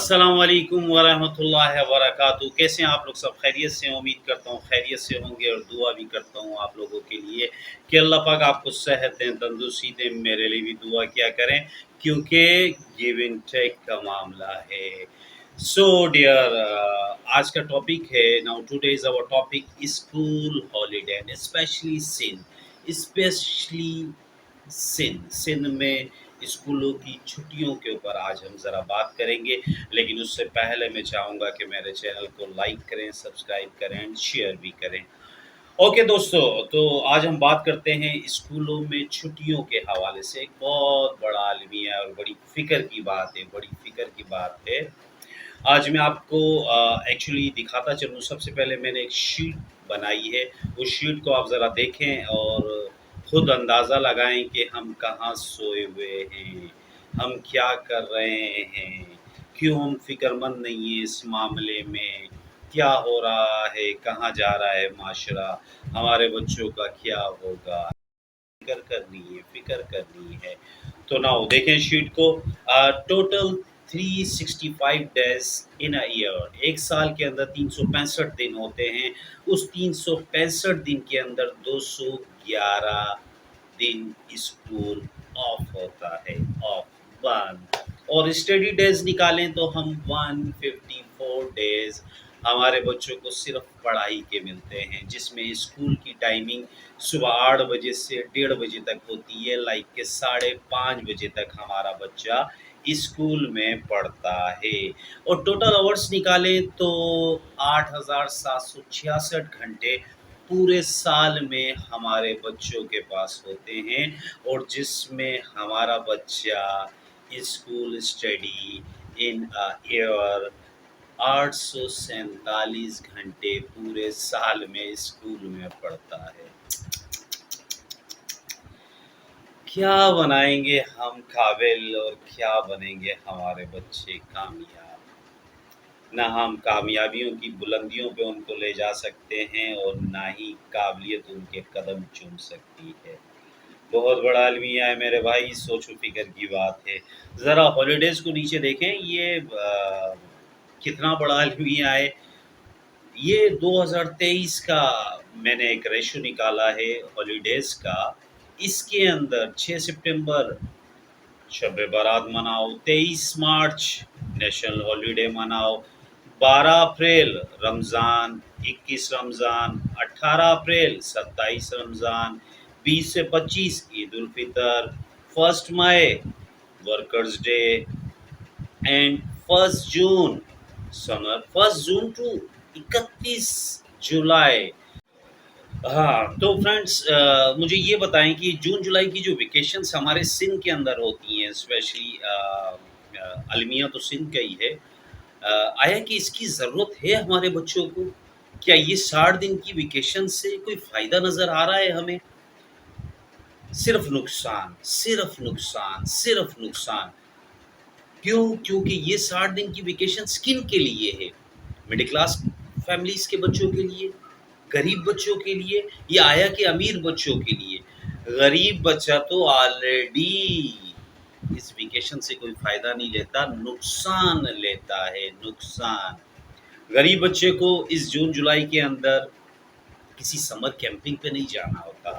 अस्सलाम वालेकुम वरहमतुल्लाहि वबरकातुहू। कैसे हैं आप लोग? सब खैरियत से हैं? उम्मीद करता हूँ खैरियत से होंगे और दुआ भी करता हूँ आप लोगों के लिए कि अल्लाह पाक आपको सेहत दें, तंदुरुस्ती दें। मेरे लिए भी दुआ किया करें क्योंकि गिव एंड टेक का मामला है। सो डियर, आज का टॉपिक है, now today is our topic school holiday and specially Sindh में स्कूलों की छुट्टियों के ऊपर आज हम ज़रा बात करेंगे। लेकिन उससे पहले मैं चाहूँगा कि मेरे चैनल को लाइक करें, सब्सक्राइब करें एंड शेयर भी करें। ओके दोस्तों, तो आज हम बात करते हैं स्कूलों में छुट्टियों के हवाले से। एक बहुत बड़ा अलमिया और बड़ी फ़िक्र की बात है, बड़ी फ़िक्र की बात है। आज मैं आपको एक्चुअली दिखाता चलूँ। सबसे पहले मैंने एक शीट बनाई है, उस शीट को आप ज़रा देखें और खुद अंदाज़ा लगाएं कि हम कहाँ सोए हुए हैं, हम क्या कर रहे हैं, क्यों हम फ़िक्रमंद नहीं हैं इस मामले में, क्या हो रहा है, कहाँ जा रहा है माशरा, हमारे बच्चों का क्या होगा। फ़िक्र करनी है। तो नाउ देखें शीट को। Total 365 days in a year, एक साल के अंदर 365 दिन होते हैं। उस 365 दिन के अंदर 211 दिन स्कूल ऑफ होता है, ऑफ, बंद। और स्टडी डेज़ निकालें तो हम 154 डेज़ हमारे बच्चों को सिर्फ पढ़ाई के मिलते हैं, जिसमें स्कूल की टाइमिंग सुबह 8 बजे से 1:30 बजे तक होती है। लाइक के 5:30 बजे तक हमारा बच्चा स्कूल में पढ़ता है। और टोटल आवर्स निकालें तो 8,766 घंटे पूरे साल में हमारे बच्चों के पास होते हैं, और जिसमें हमारा बच्चा school study in a year 847 घंटे पूरे साल में स्कूल में पढ़ता है। क्या बनाएंगे हम काबिल और क्या बनेंगे हमारे बच्चे कामयाब। ना हम कामयाबियों की बुलंदियों पे उनको ले जा सकते हैं और ना ही काबिलियत उनके कदम चूम सकती है। बहुत बड़ा अलमिया है मेरे भाई, सोचो फिक्र की बात है। ज़रा हॉलीडेज़ को नीचे देखें, ये कितना बड़ा अलमिया है। ये 2023 का मैंने एक रेशो निकाला है हॉलीडेज़ का। इसके अंदर 6 सितंबर शब बारात मनाओ, 23 मार्च नेशनल हॉलीडे मनाओ, 12 अप्रैल रमज़ान, 21 रमज़ान, 18 अप्रैल 27 रमज़ान, 20 से 25 Eid ul Fitr, 1 May workers day and 1 June summer, 1 June to 31 July. हाँ, तो फ्रेंड्स, मुझे ये बताएं कि जून जुलाई की जो वेकेशंस हमारे सिंध के अंदर होती हैं, स्पेशली अलमिया तो सिंध का ही है। आया कि इसकी ज़रूरत है हमारे बच्चों को? क्या ये 60 दिन की वेकेशन से कोई फ़ायदा नज़र आ रहा है हमें? सिर्फ नुकसान, सिर्फ नुकसान, सिर्फ नुकसान। क्यों? क्योंकि ये 60 दिन की वेकेशन किन के लिए है? मिडिल क्लास फैमिलीज़ के बच्चों के लिए, गरीब बच्चों के लिए, या आया कि अमीर बच्चों के लिए? गरीब बच्चा तो ऑलरेडी इस वेकेशन से कोई फ़ायदा नहीं लेता, नुकसान लेता है, नुकसान। गरीब बच्चे को इस जून जुलाई के अंदर किसी समर कैंपिंग पे नहीं जाना होता,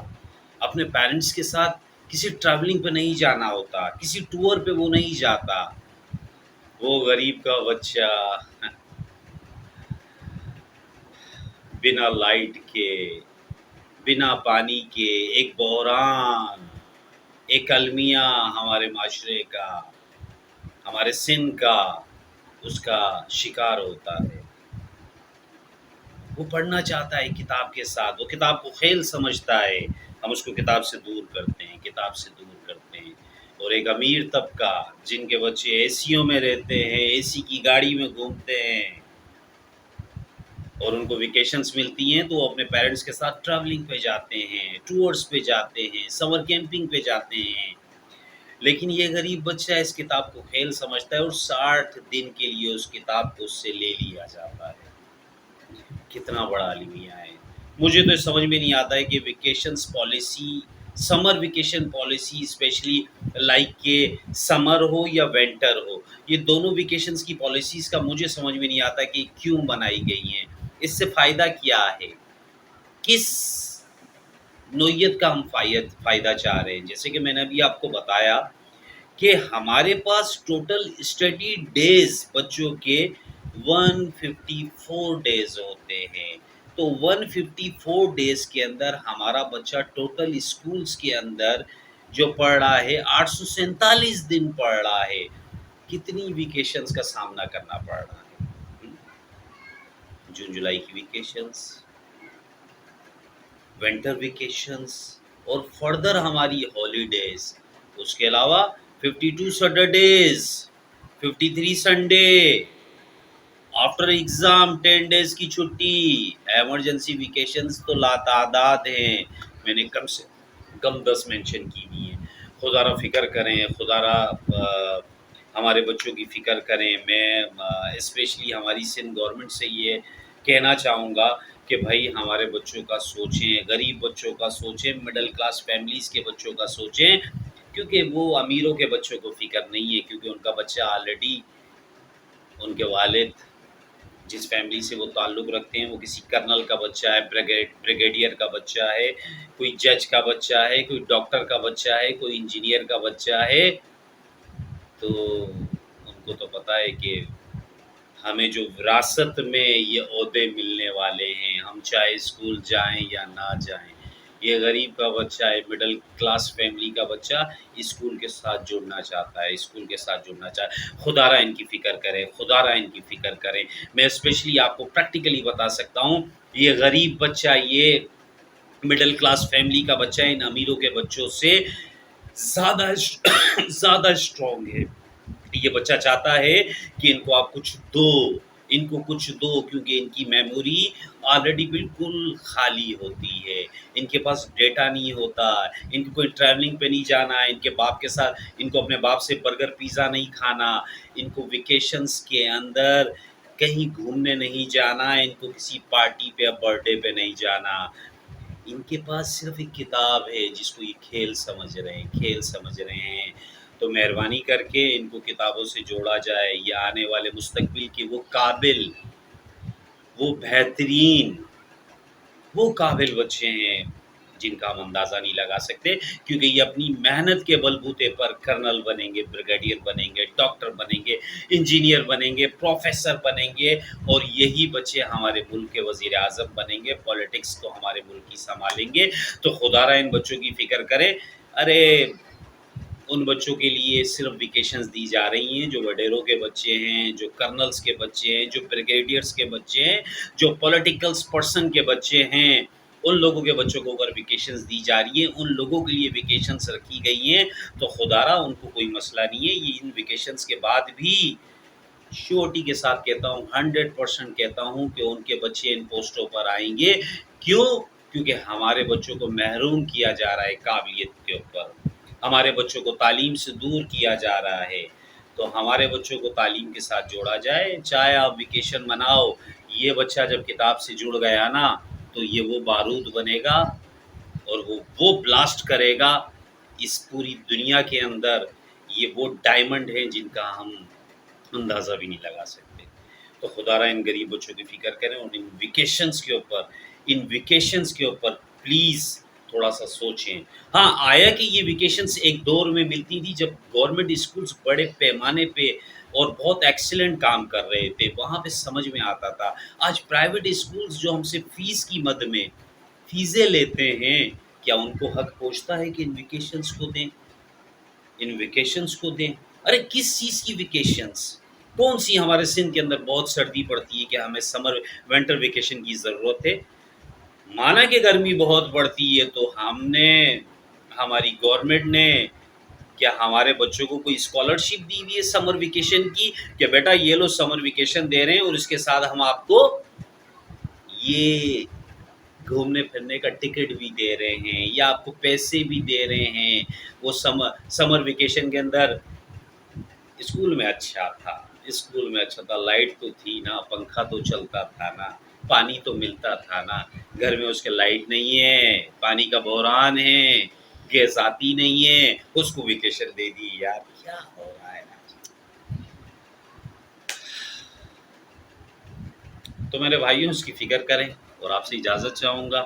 अपने पेरेंट्स के साथ किसी ट्रैवलिंग पे नहीं जाना होता, किसी टूर पे वो नहीं जाता। वो गरीब का बच्चा बिना लाइट के, बिना पानी के, एक बहरान, एक अलमिया हमारे माशरे का, हमारे सिंध का, उसका शिकार होता है। वो पढ़ना चाहता है किताब के साथ, वो किताब को खेल समझता है, हम उसको किताब से दूर करते हैं, किताब से दूर करते हैं। और एक अमीर तबका जिनके बच्चे एसीओं में रहते हैं, एसी की गाड़ी में घूमते हैं और उनको वेकेशंस मिलती हैं, तो वो अपने पेरेंट्स के साथ ट्रैवलिंग पे जाते हैं, टूर्स पे जाते हैं, समर कैंपिंग पे जाते हैं। लेकिन ये गरीब बच्चा इस किताब को खेल समझता है और 60 दिन के लिए उस किताब को उससे ले लिया जाता है। कितना बड़ा अलमिया है। मुझे तो समझ में नहीं आता है कि vacations policy summer vacation policy specially like के समर हो या विंटर हो, ये दोनों वेकेशंस की पॉलिसीज़ का मुझे समझ में नहीं आता कि क्यों बनाई गई हैं? इससे फ़ायदा क्या है? किस नोयत का हम फ़ायदा चाह रहे हैं? जैसे कि मैंने अभी आपको बताया कि हमारे पास टोटल स्टडी डेज़ बच्चों के 154 डेज़ होते हैं। तो 154 डेज़ के अंदर हमारा बच्चा टोटल स्कूल्स के अंदर जो पढ़ रहा है 847 दिन पढ़ रहा है। कितनी वेकेशंस का सामना करना पड़ रहा है? जून जुलाई की वेकेशंस, विंटर वेकेशंस और फर्दर हमारी हॉलीडेज़, उसके अलावा 52 Saturdays, 53 Sunday, after exam 10 days की छुट्टी, इमरजेंसी वेकेशंस तो लातादाद हैं। मैंने कम से कम 10 मेंशन की हुई हैं। खुदारा फ़िक्र करें, खुदारा हमारे बच्चों की फ़िक्र करें। मैं स्पेशली हमारी सिंध गवर्नमेंट से ये कहना चाहूँगा कि भाई हमारे बच्चों का सोचें, गरीब बच्चों का सोचें, मिडिल क्लास फैमिलीज़ के बच्चों का सोचें, क्योंकि वो अमीरों के बच्चों को फ़िक्र नहीं है, क्योंकि उनका बच्चा ऑलरेडी, उनके वालिद जिस फैमिली से वो ताल्लुक़ रखते हैं वो किसी कर्नल का बच्चा है, ब्रिगेडियर का बच्चा है, कोई जज का बच्चा है, कोई डॉक्टर का बच्चा है, कोई इंजीनियर का बच्चा है। तो उनको तो पता है कि हमें जो विरासत में ये ओहदे मिलने वाले हैं, हम चाहे स्कूल जाएं या ना जाएं, ये गरीब का बच्चा है, मिडिल क्लास फैमिली का बच्चा स्कूल के साथ जुड़ना चाहता है, स्कूल के साथ जुड़ना चाहता है। खुदारा इनकी फ़िक्र करें, खुदारा इनकी फ़िक्र करें। मैं स्पेशली आपको प्रैक्टिकली बता सकता हूँ, ये गरीब बच्चा, ये मिडिल क्लास फैमिली का बच्चा इन अमीरों के बच्चों से ज़्यादा ज़्यादा स्ट्रॉन्ग है। ये बच्चा चाहता है कि इनको आप कुछ दो, इनको कुछ दो, क्योंकि इनकी मेमोरी ऑलरेडी बिल्कुल खाली होती है। इनके पास डेटा नहीं होता, इनको कोई ट्रैवलिंग पे नहीं जाना है, इनके बाप के साथ, इनको अपने बाप से बर्गर पिज़्ज़ा नहीं खाना, इनको वेकेशंस के अंदर कहीं घूमने नहीं जाना, इनको किसी पार्टी पे या बर्थडे पे नहीं जाना। इनके पास सिर्फ़ एक किताब है जिसको ये खेल समझ रहे हैं, खेल समझ रहे हैं। तो मेहरबानी करके इनको किताबों से जोड़ा जाए। ये आने वाले मुस्तकबिल के वो काबिल, वो बेहतरीन, वो काबिल बच्चे हैं जिनका हम अंदाज़ा नहीं लगा सकते, क्योंकि ये अपनी मेहनत के बलबूते पर कर्नल बनेंगे, ब्रिगेडियर बनेंगे, डॉक्टर बनेंगे, इंजीनियर बनेंगे, प्रोफेसर बनेंगे, और यही बच्चे हमारे मुल्क के वज़ीर आज़म बनेंगे, पॉलिटिक्स को हमारे मुल्क की संभालेंगे। तो खुदारा इन बच्चों की फ़िक्र करें। अरे उन बच्चों के लिए सिर्फ वेकेशंस दी जा रही हैं जो वडेरों के बच्चे हैं, जो कर्नल्स के बच्चे हैं, जो ब्रिगेडियर्स के बच्चे हैं, जो पॉलिटिकल्स पर्सन के बच्चे हैं। उन लोगों के बच्चों को अगर वेकेशंस दी जा रही हैं, उन लोगों के लिए वेकेशंस रखी गई हैं, तो खुदारा उनको कोई मसला नहीं है। ये इन वेकेशंस के बाद भी श्योरिटी के साथ कहता हूँ, 100% कहता हूँ कि उनके बच्चे इन पोस्टों पर आएंगे। क्यों? क्योंकि हमारे बच्चों को महरूम किया जा रहा है काबिलियत के ऊपर, हमारे बच्चों को तालीम से दूर किया जा रहा है। तो हमारे बच्चों को तालीम के साथ जोड़ा जाए। चाहे आप वेकेशन मनाओ, ये बच्चा जब किताब से जुड़ गया ना, तो ये वो बारूद बनेगा और वो ब्लास्ट करेगा इस पूरी दुनिया के अंदर। ये वो डायमंड हैं जिनका हम अंदाज़ा भी नहीं लगा सकते। तो खुदारा इन गरीब बच्चों की फ़िक्र करें, और इन वेकेशंस के ऊपर प्लीज़ थोड़ा सा सोचें। हाँ, आया कि ये वेकेशंस एक दौर में मिलती थी जब गवर्नमेंट स्कूल्स बड़े पैमाने पे और बहुत एक्सीलेंट काम कर रहे थे, वहाँ पे समझ में आता था। आज प्राइवेट स्कूल्स जो हमसे फ़ीस की मद में फ़ीसें लेते हैं, क्या उनको हक पहुँचता है कि इन वेकेशंस को दें? इन वेकेशंस को दें। अरे किस चीज़ की वेकेशंस? कौन सी हमारे सिंध के अंदर बहुत सर्दी पड़ती है कि हमें समर विंटर वेकेशन की ज़रूरत है? माना कि गर्मी बहुत पड़ती है, तो हमने, हमारी गवर्नमेंट ने क्या हमारे बच्चों को कोई स्कॉलरशिप दी हुई है समर वेकेशन की, कि बेटा ये लो समर वेकेशन दे रहे हैं और इसके साथ हम आपको ये घूमने फिरने का टिकट भी दे रहे हैं या आपको पैसे भी दे रहे हैं। वो समर वेकेशन के अंदर स्कूल में अच्छा था, स्कूल में अच्छा था, लाइट तो थी ना, पंखा तो चलता था ना, पानी तो मिलता था ना। घर में उसके लाइट नहीं है, पानी का बहरान है, گیس آتی نہیں ہے، اس کو ویکیشن دے دی. یار کیا ہو رہا ہے آج؟ تو میرے بھائیوں اس کی فکر کریں، اور آپ سے اجازت چاہوں گا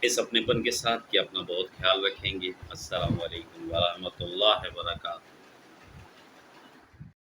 اس اپنے پن کے ساتھ کہ اپنا بہت خیال رکھیں گے. السلام علیکم ورحمۃ اللہ وبرکاتہ.